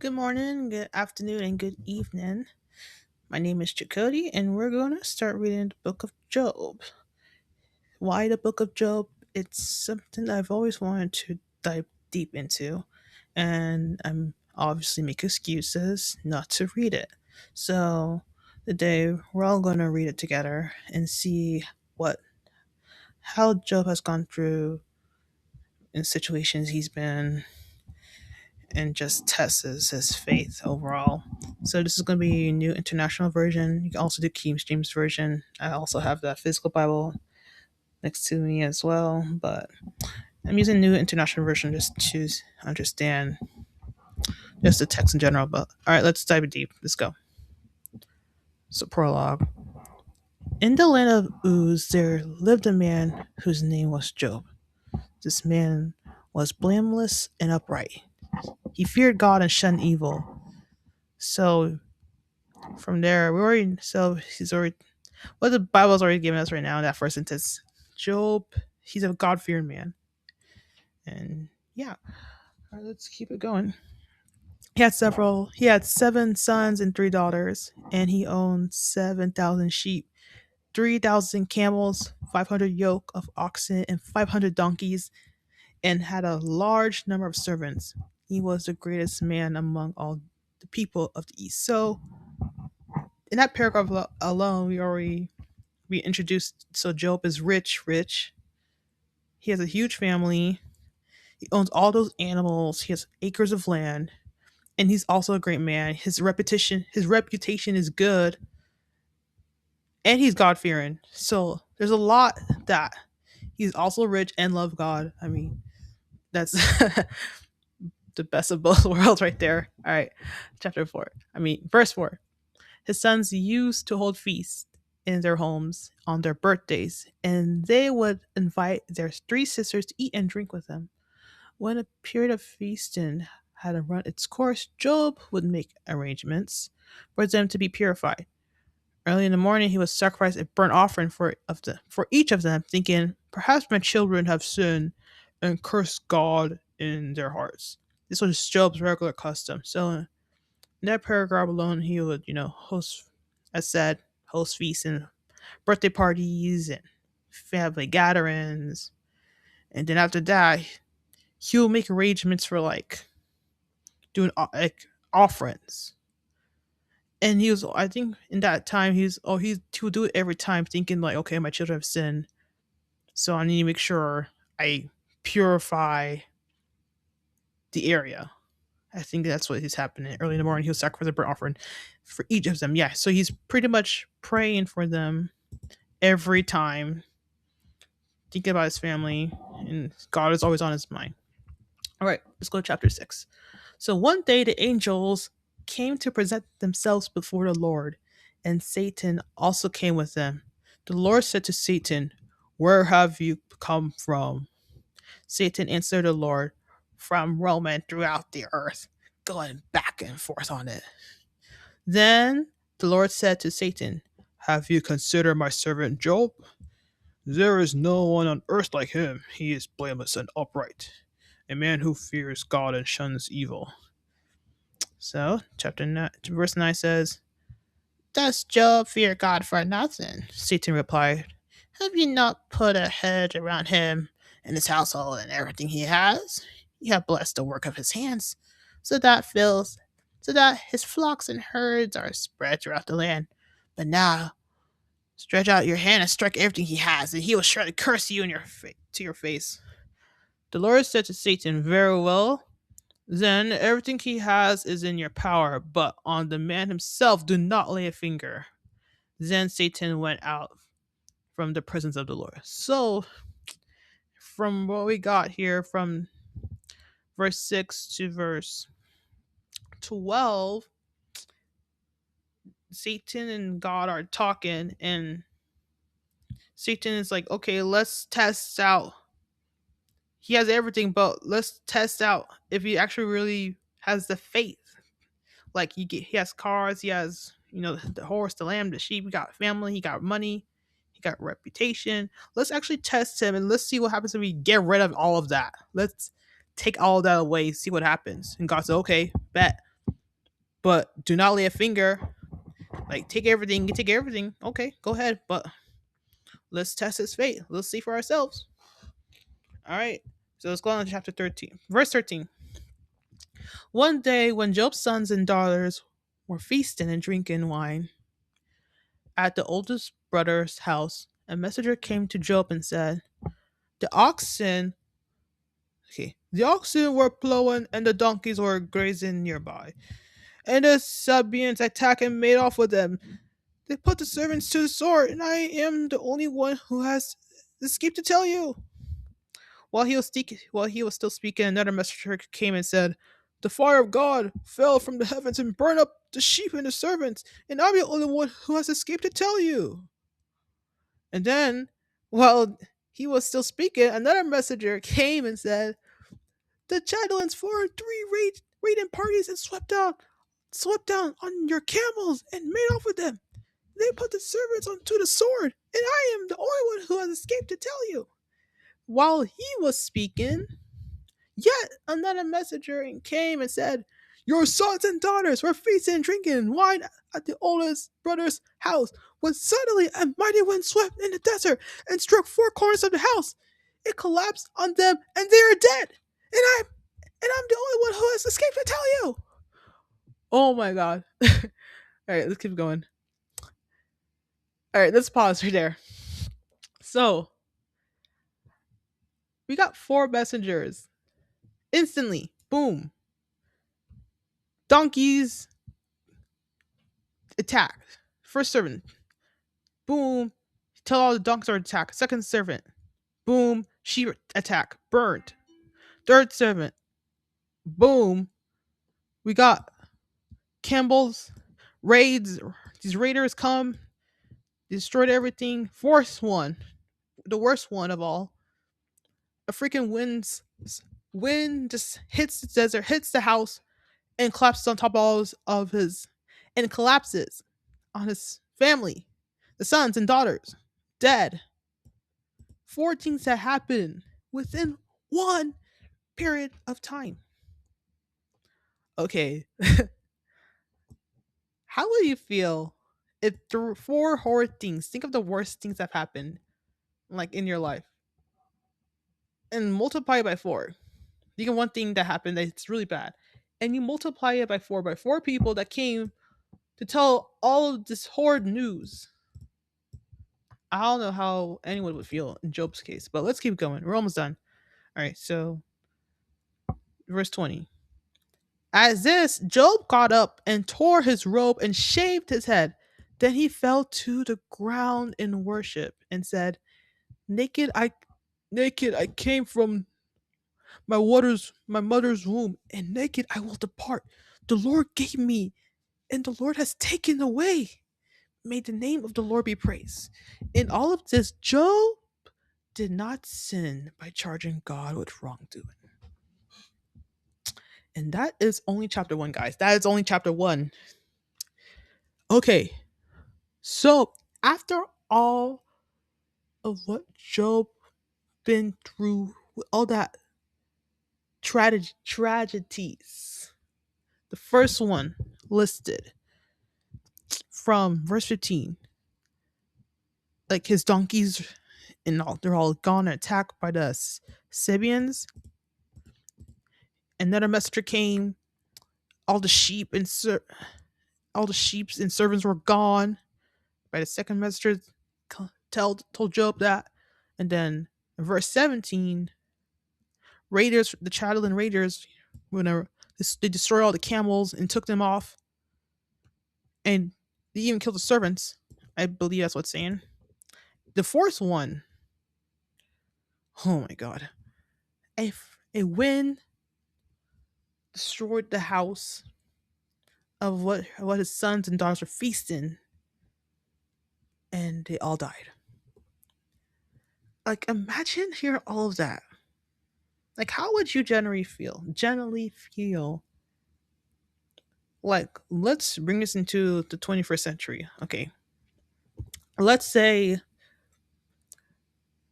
Good morning, good afternoon, and good evening. My name is Chakoti, and we're going to start reading the book of Job. Why the book of Job? It's something that I've always wanted to dive deep into, and I'm obviously make excuses not to read it. So today we're all going to read it together and see what how Job has gone through in situations he's been and just tests his faith overall. So this is going to be a new international version. You can also do King James version. I also have the physical Bible next to me as well, but I'm using new international version just to understand just the text in general. But all right, let's dive deep. Let's go. So prologue. In the land of Uz, there lived a man whose name was Job. This man was blameless and upright. He feared God and shunned evil. So from there, we already so he's already what the Bible's already given us right now in that first sentence. Job, he's a God fearing man, and yeah, all right, let's keep it going. He had 7 sons and 3 daughters, and he owned 7,000 sheep, 3,000 camels, 500 yoke of oxen, and 500 donkeys, and had a large number of servants. He was the greatest man among all the people of the east. So in that paragraph alone, we introduced. So Job is rich, rich. He has a huge family. He owns all those animals. He has acres of land, and he's also a great man. His reputation is good, and he's God fearing. So there's a lot that he's also rich and love God. I mean, that's the best of both worlds right there. All right, chapter 4. Verse 4. His sons used to hold feasts in their homes on their birthdays, and they would invite their 3 sisters to eat and drink with them. When a period of feasting had run its course, Job would make arrangements for them to be purified. Early in the morning, he would sacrifice a burnt offering for each of them, thinking, "Perhaps my children have sinned and cursed God in their hearts." This was Job's regular custom. So, in that paragraph alone, he would, host, as said, host feasts and birthday parties and family gatherings. And then after that, he'll make arrangements for doing offerings. And he was, I think, in that time, he would do it every time, thinking like, okay, my children have sinned, so I need to make sure I purify the area. I think that's what is happening. Early in the morning, he'll sacrifice a burnt offering for each of them. Yeah, so he's pretty much praying for them every time, thinking about his family, and God is always on his mind. All right, let's go to chapter 6. So one day the angels came to present themselves before the Lord, and Satan also came with them. The Lord said to Satan, "Where have you come from?" Satan answered the Lord, "From roaming throughout the earth, going back and forth on it." Then the Lord said to Satan, "Have you considered my servant Job? There is no one on earth like him. He is blameless and upright, a man who fears God and shuns evil." So, chapter 9, verse 9 says, "Does Job fear God for nothing?" Satan replied, "Have you not put a hedge around him and his household and everything he has? You have blessed the work of his hands, so that fills, so that his flocks and herds are spread throughout the land. But now, stretch out your hand and strike everything he has, and he will surely curse you in to your face." The Lord said to Satan, "Very well. Then everything he has is in your power, but on the man himself do not lay a finger." Then Satan went out from the presence of the Lord. So, from what we got here from verse 6 to verse 12, Satan and God are talking, and Satan is like, "Okay, let's test out. He has everything, but let's test out if he actually really has the faith. Like he has cars, he has the horse, the lamb, the sheep. He got family, he got money, he got reputation. Let's actually test him and let's see what happens if we get rid of all of that. Let's take all of that away, see what happens." And God said, "Okay, bet." but do not lay a finger. Like, take everything, you take everything. Okay, go ahead, but let's test his fate. Let's see for ourselves. All right. So let's go on to chapter 13. Verse 13. One day when Job's sons and daughters were feasting and drinking wine at the oldest brother's house, a messenger came to Job and said, The oxen the oxen were plowing and the donkeys were grazing nearby. And the Sabaeans attacked and made off with them. They put the servants to the sword, and I am the only one who has escaped to tell you. While he was still speaking, another messenger came and said, The fire of God fell from the heavens and burned up the sheep and the servants, and I'm the only one who has escaped to tell you. And then, while he was still speaking, another messenger came and said, The Chatelains formed three raiding parties and swept down on your camels and made off with them. They put the servants onto the sword, and I am the only one who has escaped to tell you. While he was speaking, yet another messenger came and said, Your sons and daughters were feasting and drinking wine at the oldest brother's house, when suddenly a mighty wind swept in the desert and struck four corners of the house. It collapsed on them, and they are dead. And I'm the only one who has escaped to tell you. Oh my god. All right, let's keep going. All right, let's pause right there. So, we got four messengers. Instantly, boom. Donkeys attacked. First servant, boom. Tell all the donkeys are attacked. Second servant, boom. Sheep attack, burned. Third servant, boom. We got Campbell's raids. These raiders come, destroyed everything. Fourth one, the worst one of all, a freaking wind just hits the desert, hits the house, and collapses on top of and collapses on his family, the sons and daughters, dead. Four things that happen within one period of time. Okay, how would you feel if through four horror things? Think of the worst things that happened, like in your life, and multiply it by four. You get one thing that happened that's really bad, and you multiply it by four people that came to tell all of this horrid news. I don't know how anyone would feel in Job's case, but let's keep going. We're almost done. All right, so verse 20. As this, Job got up and tore his robe and shaved his head. Then he fell to the ground in worship and said, Naked I naked I came from my mother's womb, and naked I will depart. The Lord gave me, and the Lord has taken away. May the name of the Lord be praised. In all of this, Job did not sin by charging God with wrongdoing. And that is only chapter one, guys. That is only chapter one. Okay, so after all of what Job been through, with all that tragedies, the first one listed from verse 15, like his donkeys and all, they're all gone and attacked by the Sabaeans. Another messenger came. All the sheep and all the sheep and servants were gone. By the second messenger, told Job that, and then in verse 17, raiders, the Chatelain raiders, when they destroyed all the camels and took them off, and they even killed the servants. I believe that's what's saying. The fourth one, oh my god, a wind destroyed the house of what his sons and daughters were feasting, and they all died. Like, imagine hearing all of that. Like, how would you generally feel? Like, let's bring this into the 21st century. Okay, let's say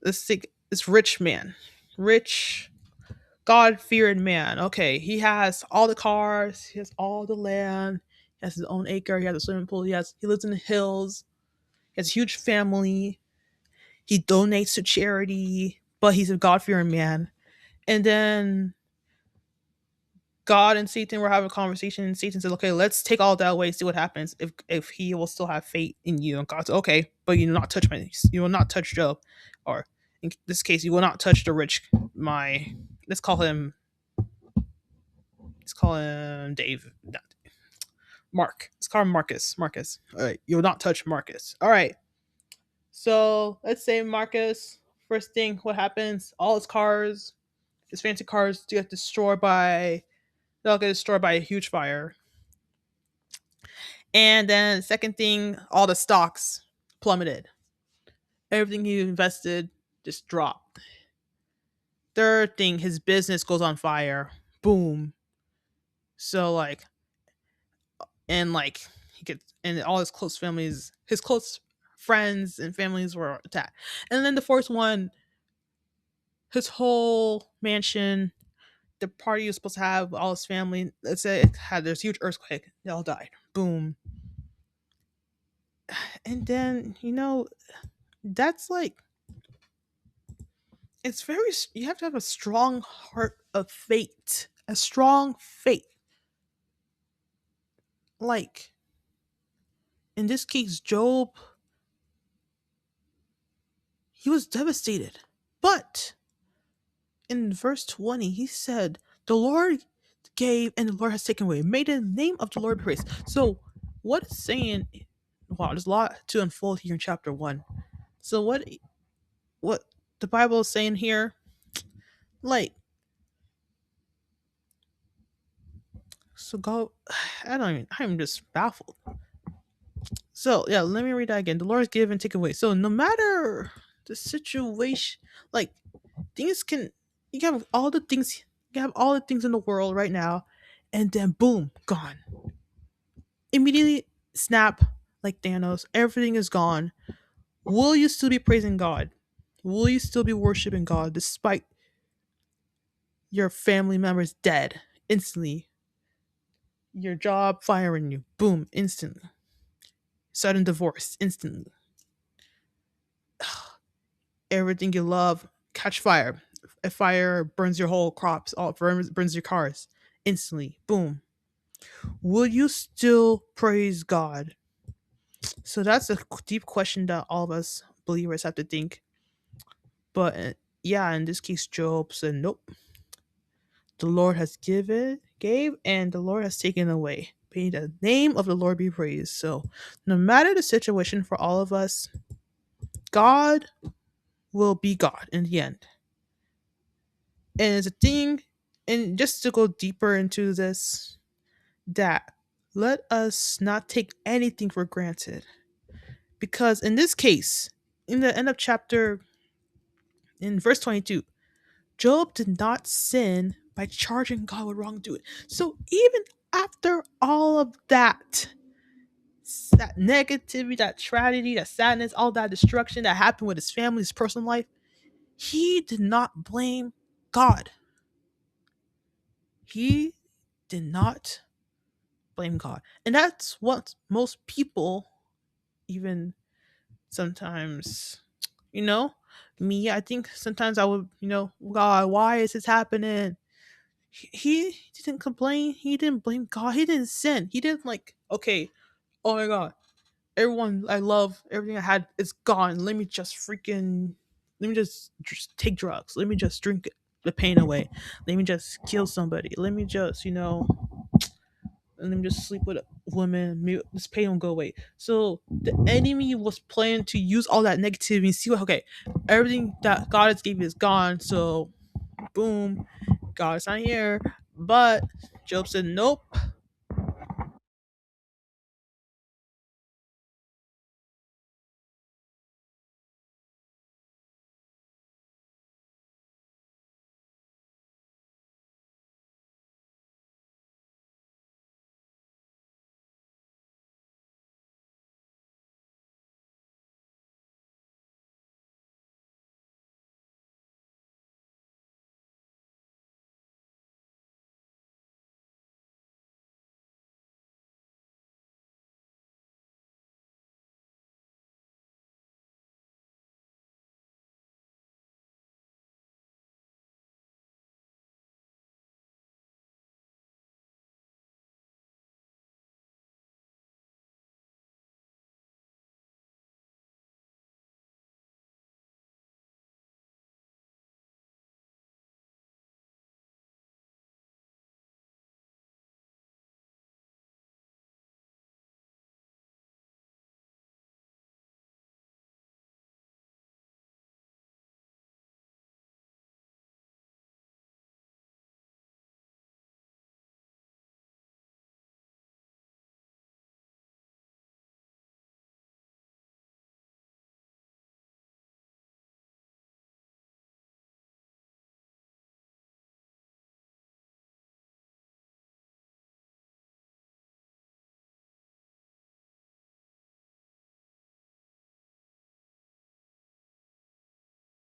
this rich man, rich God fearing man. Okay, he has all the cars, he has all the land, He has his own acre. He has a swimming pool. He lives in the hills. He has a huge family. He donates to charity, but he's a God fearing man. And then God and Satan were having a conversation, and Satan said, "Okay, let's take all that away, see what happens if he will still have faith in you." And God said, "Okay, but you will not touch you will not touch Job, or in this case, you will not touch the rich. My let's call him Dave, not Mark. Let's call him Marcus. Marcus. All right, you will not touch Marcus. All right. So let's say Marcus. First thing, what happens? All his cars, his fancy cars, get destroyed by they'll get destroyed by a huge fire. And then second thing, all the stocks plummeted. Everything he invested just dropped. Third thing, his business goes on fire. Boom. So like he gets and all his close friends and families were attacked. And then the fourth one, his whole mansion, the party he was supposed to have with all his family, let's say it had this huge earthquake. They all died. Boom. And then, that's like it's very you have to have a strong heart of fate, a strong faith. Like in this case, Job, he was devastated. But in verse 20, he said, "The Lord gave and the Lord has taken away. May the name of the Lord be praised." So what it's saying, wow, there's a lot to unfold here in chapter 1. So what the Bible is saying here, like, so God, I'm just baffled. So yeah, let me read that again. The Lord is give and take away. So no matter the situation, like things can you can have all the things you can have all the things in the world right now, and then boom, gone. Immediately snap like Thanos, everything is gone. Will you still be praising God? Will you still be worshiping God despite your family members dead instantly? Your job firing you, boom, instantly. Sudden divorce, instantly. Everything you love catch fire. A fire burns your whole crops, all burns your cars instantly. Boom. Will you still praise God? So that's a deep question that all of us believers have to think. But yeah, in this case, Job said, "Nope. The Lord has gave, and the Lord has taken away. May the name of the Lord be praised." So, no matter the situation for all of us, God will be God in the end. And it's a thing, and just to go deeper into this, that let us not take anything for granted. Because in this case, in the end of chapter, in verse 22, Job did not sin by charging God with wrongdoing. So even after all of that negativity, that tragedy, that sadness, all that destruction that happened with his family, his personal life, he did not blame God. He did not blame God. And that's what most people, even sometimes, you know, me, I think sometimes I would, God, why is this happening? He didn't complain. He didn't blame God. He didn't sin. He didn't like, okay, oh my God, everyone I love, everything I had is gone. Let me just take drugs. Let me just drink the pain away. Let me just kill somebody. Let me just sleep with a woman. Maybe this pain will go away. So the enemy was planning to use all that negativity and see what, okay, everything that God has given is gone. So boom, God's not here. But Job said, "Nope,